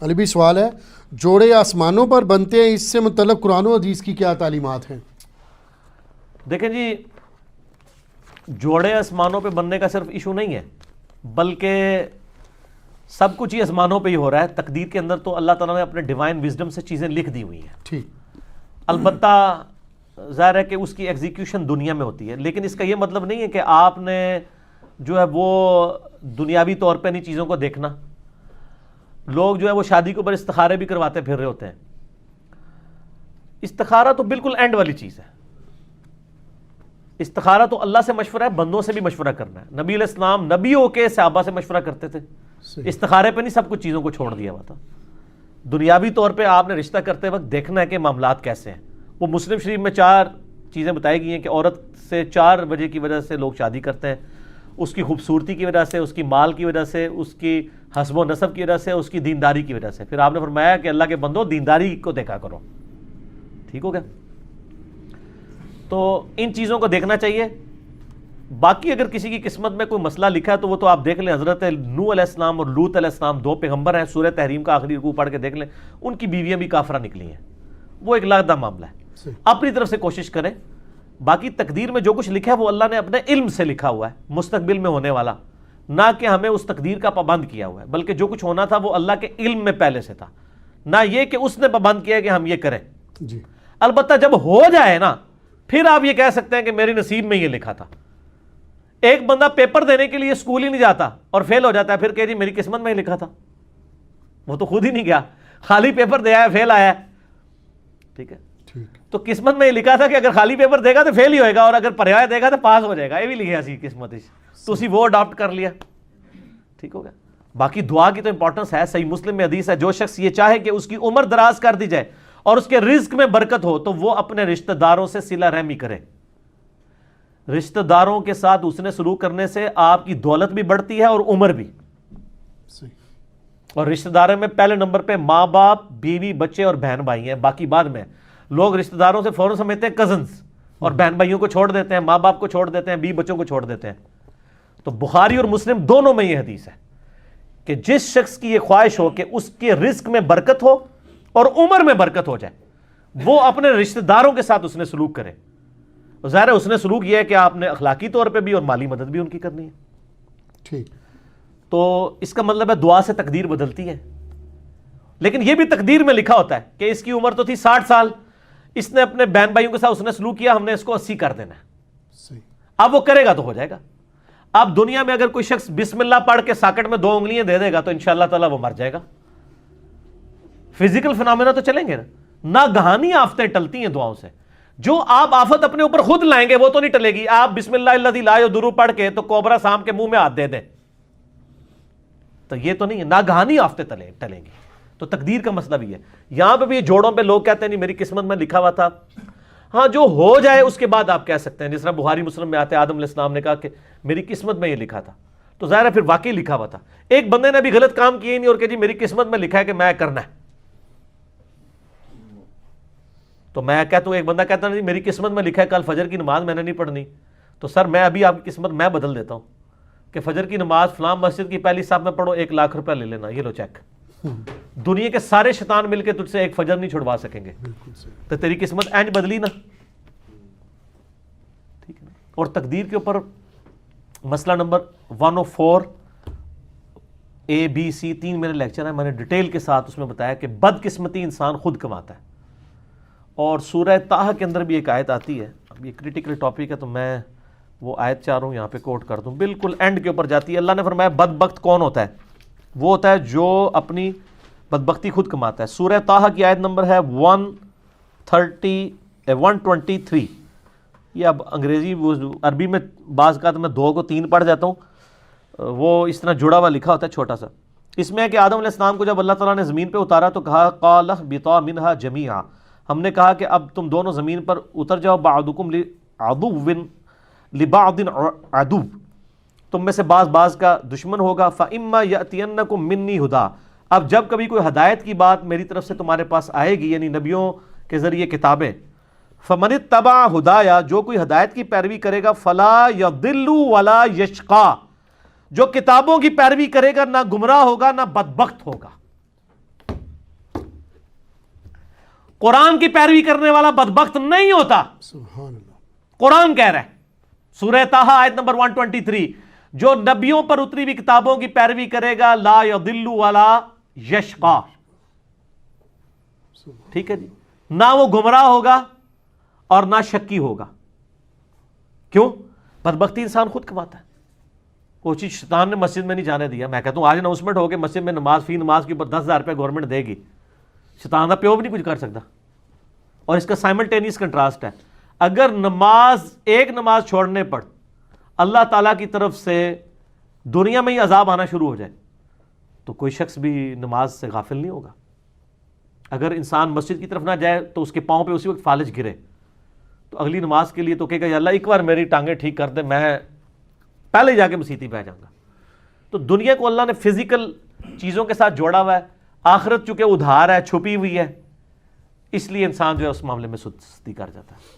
علی بھی سوال ہے، جوڑے آسمانوں پر بنتے ہیں، اس سے متعلق قرآن و حدیث کی کیا تعلیمات ہیں؟ دیکھیں جی، جوڑے آسمانوں پہ بننے کا صرف ایشو نہیں ہے، بلکہ سب کچھ ہی آسمانوں پہ ہی ہو رہا ہے۔ تقدیر کے اندر تو اللہ تعالیٰ نے اپنے ڈیوائن وزڈم سے چیزیں لکھ دی ہوئی ہیں، ٹھیک، البتہ ظاہر ہے کہ اس کی ایگزیکیوشن دنیا میں ہوتی ہے، لیکن اس کا یہ مطلب نہیں ہے کہ آپ نے جو ہے وہ دنیاوی طور پہ نہیں چیزوں کو دیکھنا۔ لوگ جو ہے وہ شادی کے اوپر استخارے بھی کرواتے پھر رہے ہوتے ہیں۔ استخارہ تو بالکل اینڈ والی چیز ہے۔ استخارہ تو اللہ سے مشورہ ہے، بندوں سے بھی مشورہ کرنا ہے۔ نبی علیہ السلام نبیوں کے صحابہ سے مشورہ کرتے تھے، استخارے پہ نہیں سب کچھ چیزوں کو چھوڑ دیا ہوا تھا۔ دنیاوی طور پہ آپ نے رشتہ کرتے وقت دیکھنا ہے کہ معاملات کیسے ہیں۔ وہ مسلم شریف میں 4 چیزیں بتائی گئی ہیں کہ عورت سے 4 وجہ کی وجہ سے لوگ شادی کرتے ہیں: اس کی خوبصورتی کی وجہ سے، اس کی مال کی وجہ سے، اس کی حسب و نسب کی وجہ سے، اس کی دینداری کی وجہ سے۔ پھر آپ نے فرمایا کہ اللہ کے بندو دینداری کو دیکھا کرو، ٹھیک ہو گیا؟ تو ان چیزوں کو دیکھنا چاہیے۔ باقی اگر کسی کی قسمت میں کوئی مسئلہ لکھا ہے تو وہ تو آپ دیکھ لیں۔ حضرت نوح علیہ السلام اور لوط علیہ السلام 2 پیغمبر ہیں، سورہ تحریم کا آخری رکوع پڑھ کے دیکھ لیں، ان کی بیویاں بھی کافرہ نکلی ہیں۔ وہ ایک علیحدہ معاملہ ہے، اپنی طرف سے کوشش کریں۔ باقی تقدیر میں جو کچھ لکھا ہے وہ اللہ نے اپنے علم سے لکھا ہوا ہے، مستقبل میں ہونے والا، نہ کہ ہمیں اس تقدیر کا پابند کیا ہوا ہے، بلکہ جو کچھ ہونا تھا وہ اللہ کے علم میں پہلے سے تھا، نہ یہ کہ اس نے پابند کیا کہ ہم یہ کریں۔ جی، البتہ جب ہو جائے نا، پھر آپ یہ کہہ سکتے ہیں کہ میری نصیب میں یہ لکھا تھا۔ ایک بندہ پیپر دینے کے لیے اسکول ہی نہیں جاتا اور فیل ہو جاتا ہے، پھر کہ جی میری قسمت میں ہی لکھا تھا۔ وہ تو خود ہی نہیں گیا، خالی پیپر دیا ہے، فیل آیا ہے، ٹھیک ہے؟ تو قسمت میں یہ لکھا تھا کہ اگر خالی پیپر دے گا تو فیل ہی ہوئے گا، اور اگر پڑھایا دے گا تو پاس ہو جائے گا۔ یہ بھی لکھا سی قسمت، تو اسی وہ اڈاپٹ کر لیا، ٹھیک ہو گیا؟ باقی دعا کی تو امپورٹنس ہے۔ صحیح مسلم میں حدیث ہے، جو شخص یہ چاہے کہ اس کی عمر دراز کر دی جائے اور اس کے رزق میں برکت ہو تو وہ اپنے رشتہ داروں سے صلہ رحمی کرے۔ رشتہ داروں کے ساتھ اس نے سلوک کرنے سے آپ کی دولت بھی بڑھتی ہے اور عمر بھی۔ اور رشتہ داروں میں پہلے نمبر پہ ماں باپ، بیوی، بچے اور بہن بھائی ہیں، باقی بعد میں۔ لوگ رشتہ داروں سے فوراً سمجھتے ہیں کزنز، اور بہن بھائیوں کو چھوڑ دیتے ہیں، ماں باپ کو چھوڑ دیتے ہیں، بیوی بچوں کو چھوڑ دیتے ہیں۔ تو بخاری اور مسلم دونوں میں یہ حدیث ہے کہ جس شخص کی یہ خواہش ہو کہ اس کے رزق میں برکت ہو اور عمر میں برکت ہو جائے، وہ اپنے رشتہ داروں کے ساتھ اس نے سلوک کرے۔ ظاہر ہے اس نے سلوک یہ ہے کہ آپ نے اخلاقی طور پہ بھی اور مالی مدد بھی ان کی کرنی ہے، ٹھیک۔ تو اس کا مطلب ہے دعا سے تقدیر بدلتی ہے۔ لیکن یہ بھی تقدیر میں لکھا ہوتا ہے کہ اس کی عمر تو تھی 60 سال، اس نے اپنے بہن بھائیوں کے ساتھ اس نے سلوک کیا، ہم نے اس کو 80 کر دینا ہے۔ اب وہ کرے گا تو ہو جائے گا۔ اب دنیا میں اگر کوئی شخص بسم اللہ پڑھ کے ساکٹ میں 2 انگلیاں دے دے گا تو انشاءاللہ تعالیٰ وہ مر جائے گا۔ فزیکل فنامنا تو چلیں گے نا، گہانی آفتیں ٹلتی ہیں دعاؤں سے۔ جو آپ آفت اپنے اوپر خود لائیں گے وہ تو نہیں ٹلے گی۔ آپ بسم اللہ الذی لا یضر پڑھ کے تو کوبرا سانپ کے منہ میں ہاتھ دے دیں تو یہ تو نہیں ہے، ناگہانی آفتیں ٹلیں گی۔ تو تقدیر کا مسئلہ بھی ہے۔ یہاں پہ بھی جوڑوں پہ لوگ کہتے ہیں نہیں میری قسمت میں لکھا ہوا تھا۔ ہاں، جو ہو جائے اس کے بعد آپ کہہ سکتے ہیں، جس طرح بخاری مسلم میں آتے ہیں آدم علیہ السلام نے کہا کہ میری قسمت میں یہ لکھا تھا، تو ظاہر ہے پھر واقعی لکھا ہوا تھا۔ ایک بندے نے بھی غلط کام کیے نہیں اور کہ جی میری قسمت میں لکھا ہے کہ میں کرنا ہے، تو میں کہتا ہوں، ایک بندہ کہتا ہے میری قسمت میں لکھا ہے کل فجر کی نماز میں نے نہیں پڑھنی، تو سر میں ابھی آپ کی قسمت میں بدل دیتا ہوں کہ فجر کی نماز فلاں مسجد کی پہلی صف میں پڑھو، 1 لاکھ روپیہ لے لینا، یہ لو چیک۔ دنیا کے سارے شیطان مل کے تجھ سے ایک فجر نہیں چھڑوا سکیں گے، تو تیری قسمت اینج بدلی نا، ٹھیک ہے۔ اور تقدیر کے اوپر مسئلہ نمبر 104 ABC 3 میرے لیکچر ہیں، میں نے ڈیٹیل کے ساتھ اس میں بتایا کہ بدقسمتی انسان خود کماتا ہے۔ اور سورہ طٰہٰ کے اندر بھی ایک آیت آتی ہے، اب یہ کریٹیکل ٹاپک ہے تو میں وہ آیت چاہ رہا ہوں یہاں پہ کوٹ کر دوں، بالکل اینڈ کے اوپر جاتی ہے۔ اللہ نے فرمایا بدبخت کون ہوتا ہے؟ وہ ہوتا ہے جو اپنی بدبختی خود کماتا ہے۔ سورہ طٰہٰ کی آیت نمبر ہے 123۔ یہ اب انگریزی عربی میں بعض کا تو میں 2 کو 3 پڑھ جاتا ہوں، وہ اس طرح جڑا ہوا لکھا ہوتا ہے چھوٹا سا۔ اس میں ہے کہ آدم علیہ السلام کو جب اللہ تعالیٰ نے زمین پہ اتارا تو کہا قَالَ اهْبِطَا مِنْهَا جَمِيعًا، ہم نے کہا کہ اب تم دونوں زمین پر اتر جاؤ، بَعْضُكُمْ لِبَعْضٍ عَدُوٌّ، تم میں سے بعض کا دشمن ہوگا۔ فَإِمَّا يَأْتِيَنَّكُم مِّنِّي هُدًى، اب جب کبھی کوئی ہدایت کی بات میری طرف سے تمہارے پاس آئے گی، یعنی نبیوں کے ذریعے کتابیں، فَمَنِ اتَّبَعَ هُدَايَ، جو کوئی ہدایت کی پیروی کرے گا، فَلَا يَضِلُّ وَلَا يَشْقَى، جو کتابوں کی پیروی کرے گا نہ گمراہ ہوگا نہ بدبخت ہوگا۔ قرآن کی پیروی کرنے والا بدبخت نہیں ہوتا. سبحان اللہ. قرآن کہہ رہا ہے سورہ طٰہٰ آیت نمبر 123, جو نبیوں پر اتری ہوئی کتابوں کی پیروی کرے گا لا یضل ولا یشقا. ٹھیک ہے جی, نہ وہ گمراہ ہوگا اور نہ شکی ہوگا. کیوں؟ بدبختی انسان خود کماتا ہے. وہ چیز شیطان نے مسجد میں نہیں جانے دیا. میں کہتا ہوں آج اناؤنسمنٹ ہو کے مسجد میں نماز فی نماز کے اوپر 10,000 روپے گورنمنٹ دے گی, شیطان کا پیو بھی نہیں کچھ کر سکتا. اور اس کا سائملٹینیس کنٹراسٹ ہے, اگر ایک نماز چھوڑنے پر اللہ تعالیٰ کی طرف سے دنیا میں ہی عذاب آنا شروع ہو جائے تو کوئی شخص بھی نماز سے غافل نہیں ہوگا. اگر انسان مسجد کی طرف نہ جائے تو اس کے پاؤں پہ اسی وقت فالج گرے تو اگلی نماز کے لیے تو کہے گا یا اللہ ایک بار میری ٹانگیں ٹھیک کر دے, میں پہلے جا کے مسیتی پہ جاؤں گا. تو دنیا کو اللہ نے فزیکل چیزوں کے ساتھ جوڑا ہوا ہے, آخرت چونکہ ادھار ہے, چھپی ہوئی ہے, اس لیے انسان جو ہے اس معاملے میں سستی کر جاتا ہے.